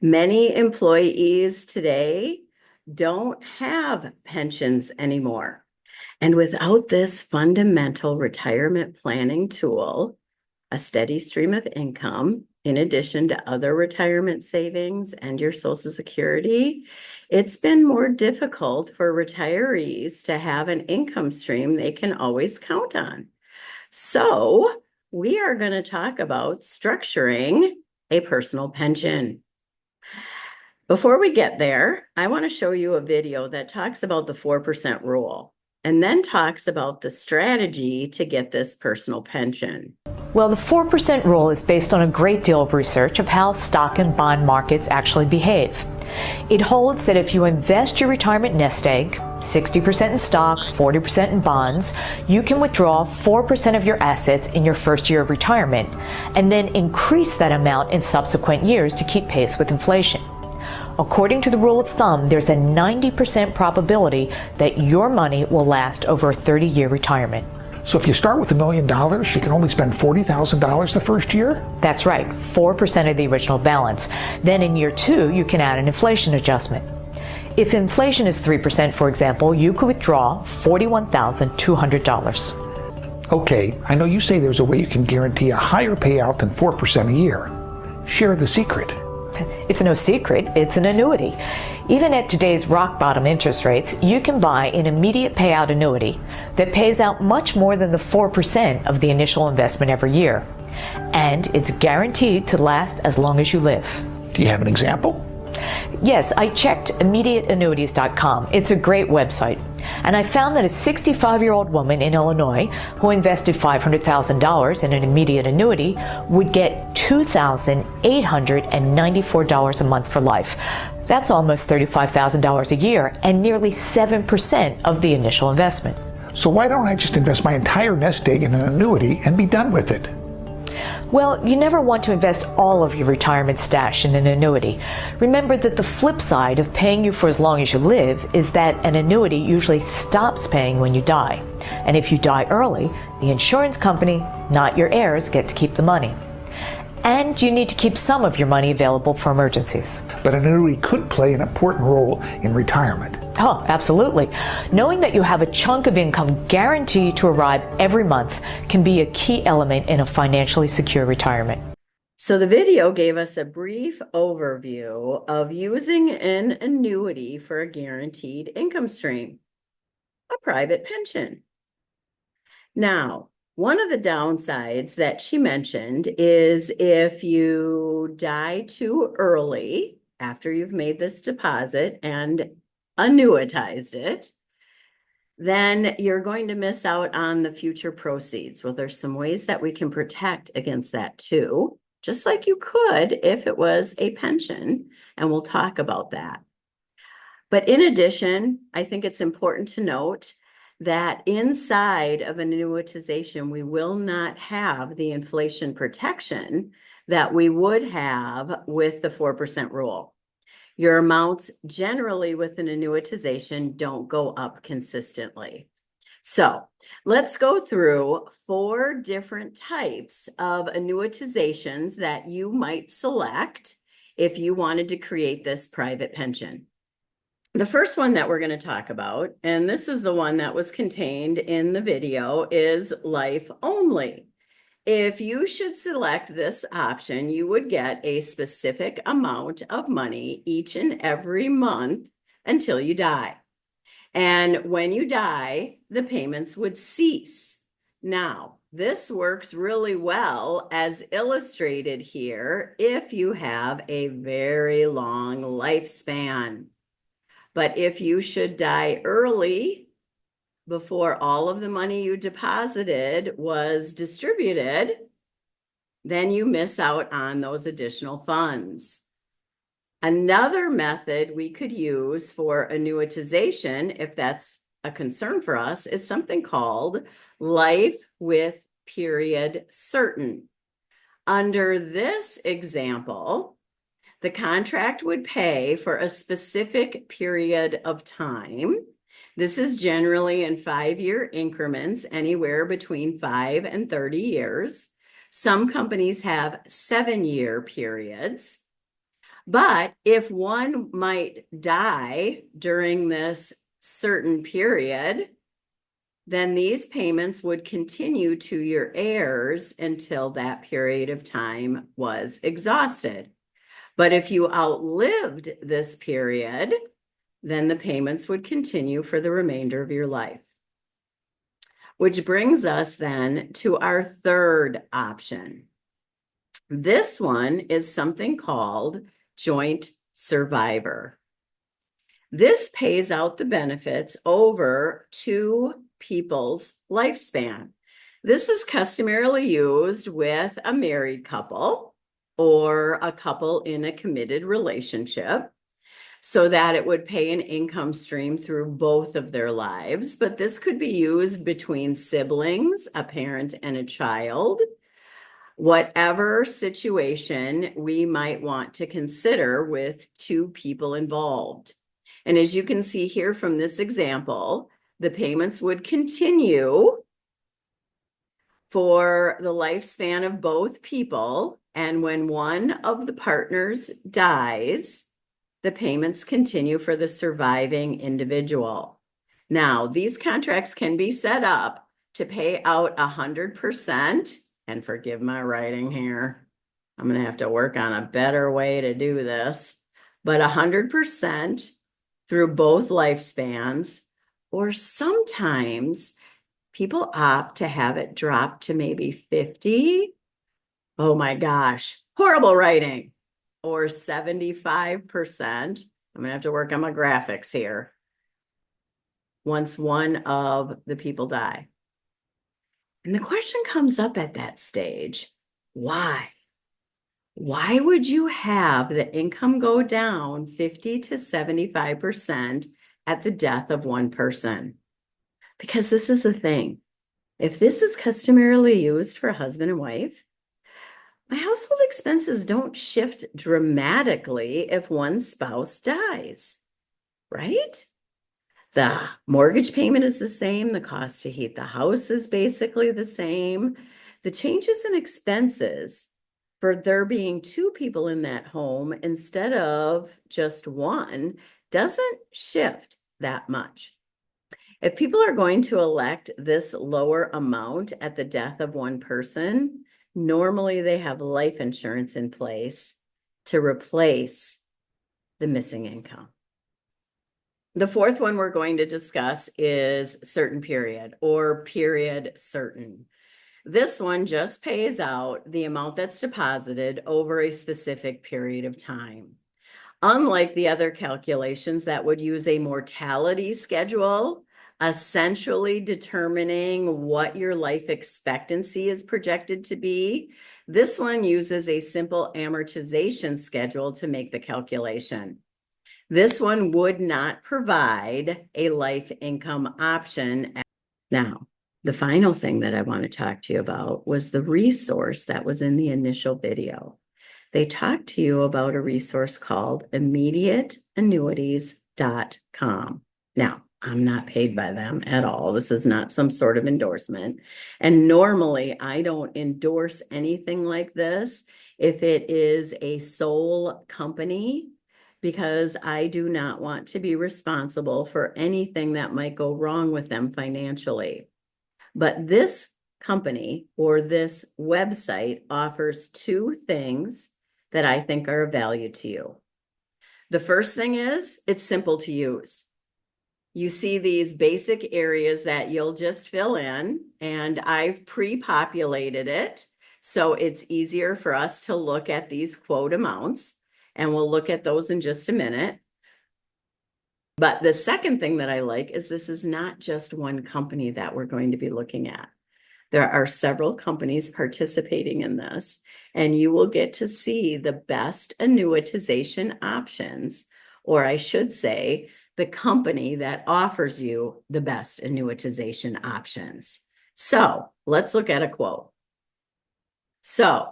Many employees today don't have pensions anymore. And without this fundamental retirement planning tool, a steady stream of income, in addition to other retirement savings and your Social Security, it's been more difficult for retirees to have an income stream they can always count on. So, we are going to talk about structuring a personal pension. Before we get there, I want to show you a video that talks about the 4% rule and then talks about the strategy to get this personal pension. Well, the 4% rule is based on a great deal of research of how stock and bond markets actually behave. It holds that if you invest your retirement nest egg, 60% in stocks, 40% in bonds, you can withdraw 4% of your assets in your first year of retirement and then increase that amount in subsequent years to keep pace with inflation. According to the rule of thumb, there's a 90% probability that your money will last over a 30-year retirement. So if you start with $1 million, you can only spend $40,000 the first year? That's right, 4% of the original balance. Then in year 2, you can add an inflation adjustment. If inflation is 3%, for example, you could withdraw $41,200. Okay, I know you say there's a way you can guarantee a higher payout than 4% a year. Share the secret. It's no secret, it's an annuity. Even at today's rock bottom interest rates, you can buy an immediate payout annuity that pays out much more than the 4% of the initial investment every year. And it's guaranteed to last as long as you live. Do you have an example? Yes, I checked immediateannuities.com. It's a great website. And I found that a 65-year-old woman in Illinois who invested $500,000 in an immediate annuity would get $2,894 a month for life. That's almost $35,000 a year and nearly 7% of the initial investment. So why don't I just invest my entire nest egg in an annuity and be done with it? Well, you never want to invest all of your retirement stash in an annuity. Remember that the flip side of paying you for as long as you live is that an annuity usually stops paying when you die. And if you die early, the insurance company, not your heirs, get to keep the money. And you need to keep some of your money available for emergencies. But an annuity could play an important role in retirement. Oh, absolutely. Knowing that you have a chunk of income guaranteed to arrive every month can be a key element in a financially secure retirement. So the video gave us a brief overview of using an annuity for a guaranteed income stream, a private pension. Now, one of the downsides that she mentioned is if you die too early after you've made this deposit and annuitized it, then you're going to miss out on the future proceeds. Well, there's some ways that we can protect against that too, just like you could if it was a pension, and we'll talk about that. But in addition, I think it's important to note that inside of an annuitization, we will not have the inflation protection that we would have with the 4% rule. Your amounts generally with an annuitization don't go up consistently. So let's go through 4 different types of annuitizations that you might select if you wanted to create this private pension. The first one that we're going to talk about, and this is the one that was contained in the video, is life only. If you should select this option, you would get a specific amount of money each and every month until you die. And when you die, the payments would cease. Now, this works really well as illustrated here if you have a very long lifespan. But if you should die early, before all of the money you deposited was distributed, then you miss out on those additional funds. Another method we could use for annuitization, if that's a concern for us, is something called life with period certain. Under this example, the contract would pay for a specific period of time. This is generally in 5-year increments, anywhere between 5 and 30 years. Some companies have 7-year periods. But if one might die during this certain period, then these payments would continue to your heirs until that period of time was exhausted. But if you outlived this period, then the payments would continue for the remainder of your life. Which brings us then to our third option. This one is something called joint survivor. This pays out the benefits over two people's lifespan. This is customarily used with a married couple or a couple in a committed relationship so that it would pay an income stream through both of their lives. But this could be used between siblings, a parent and a child, whatever situation we might want to consider with two people involved. And as you can see here from this example, the payments would continue for the lifespan of both people. And when one of the partners dies, the payments continue for the surviving individual. Now, these contracts can be set up to pay out 100%, and forgive my writing here. I'm going to have to work on a better way to do this, but 100% through both lifespans, or sometimes people opt to have it drop to maybe 50. Oh my gosh, horrible writing. Or 75%. I'm gonna have to work on my graphics here. Once one of the people die. And the question comes up at that stage, why? Why would you have the income go down 50 to 75% at the death of one person? Because this is a thing. If this is customarily used for husband and wife, my household expenses don't shift dramatically if one spouse dies, right? The mortgage payment is the same. The cost to heat the house is basically the same. The changes in expenses for there being two people in that home instead of just one doesn't shift that much. If people are going to elect this lower amount at the death of one person, normally they have life insurance in place to replace the missing income. The fourth one we're going to discuss is certain period or period certain. This one just pays out the amount that's deposited over a specific period of time. Unlike the other calculations that would use a mortality schedule, essentially determining what your life expectancy is projected to be, this one uses a simple amortization schedule to make the calculation. This one would not provide a life income option. Now, the final thing that I want to talk to you about was the resource that was in the initial video. They talked to you about a resource called immediateannuities.com. Now, I'm not paid by them at all. This is not some sort of endorsement. And normally I don't endorse anything like this if it is a sole company, because I do not want to be responsible for anything that might go wrong with them financially. But this company or this website offers two things that I think are of value to you. The first thing is it's simple to use. You see these basic areas that you'll just fill in, and I've pre-populated it. So it's easier for us to look at these quote amounts, and we'll look at those in just a minute. But the second thing that I like is this is not just one company that we're going to be looking at. There are several companies participating in this, and you will get to see the best annuitization options, or I should say, the company that offers you the best annuitization options. So let's look at a quote. So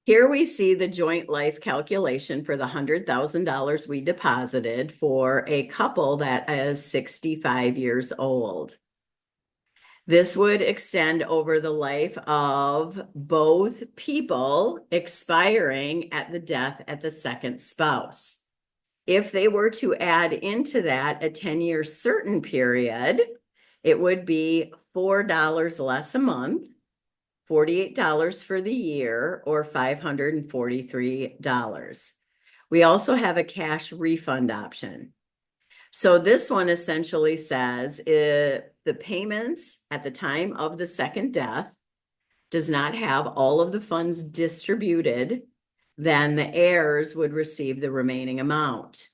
here we see the joint life calculation for the $100,000 we deposited for a couple that is 65 years old. This would extend over the life of both people, expiring at the death at the second spouse. If they were to add into that a 10-year certain period, it would be $4 less a month, $48 for the year, or $543. We also have a cash refund option. So this one essentially says if the payments at the time of the second death does not have all of the funds distributed, then the heirs would receive the remaining amount.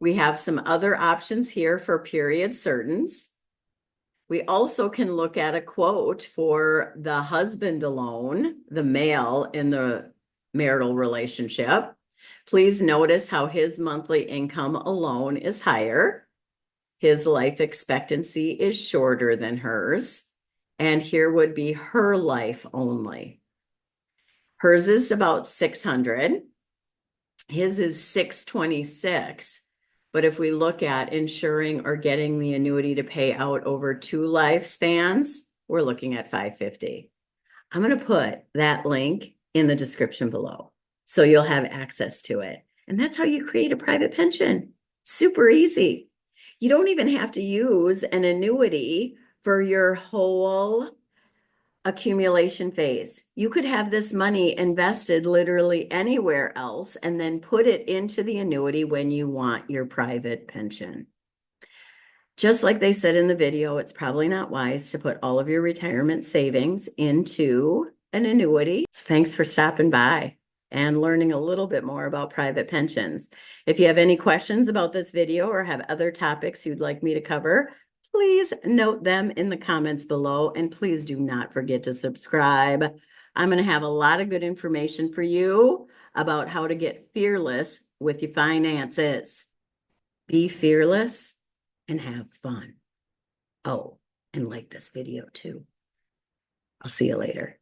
We have some other options here for period certains. We also can look at a quote for the husband alone, the male in the marital relationship. Please notice how his monthly income alone is higher. His life expectancy is shorter than hers. And here would be her life only. Hers is about 600. His is 626. But if we look at insuring or getting the annuity to pay out over 2 lifespans, we're looking at 550. I'm going to put that link in the description below, so you'll have access to it. And that's how you create a private pension. Super easy. You don't even have to use an annuity for your whole accumulation phase. You could have this money invested literally anywhere else and then put it into the annuity when you want your private pension. Just like they said in the video, it's probably not wise to put all of your retirement savings into an annuity. Thanks for stopping by and learning a little bit more about private pensions. If you have any questions about this video or have other topics you'd like me to cover, please note them in the comments below, and please do not forget to subscribe. I'm going to have a lot of good information for you about how to get fearless with your finances. Be fearless and have fun. Oh, and like this video too. I'll see you later.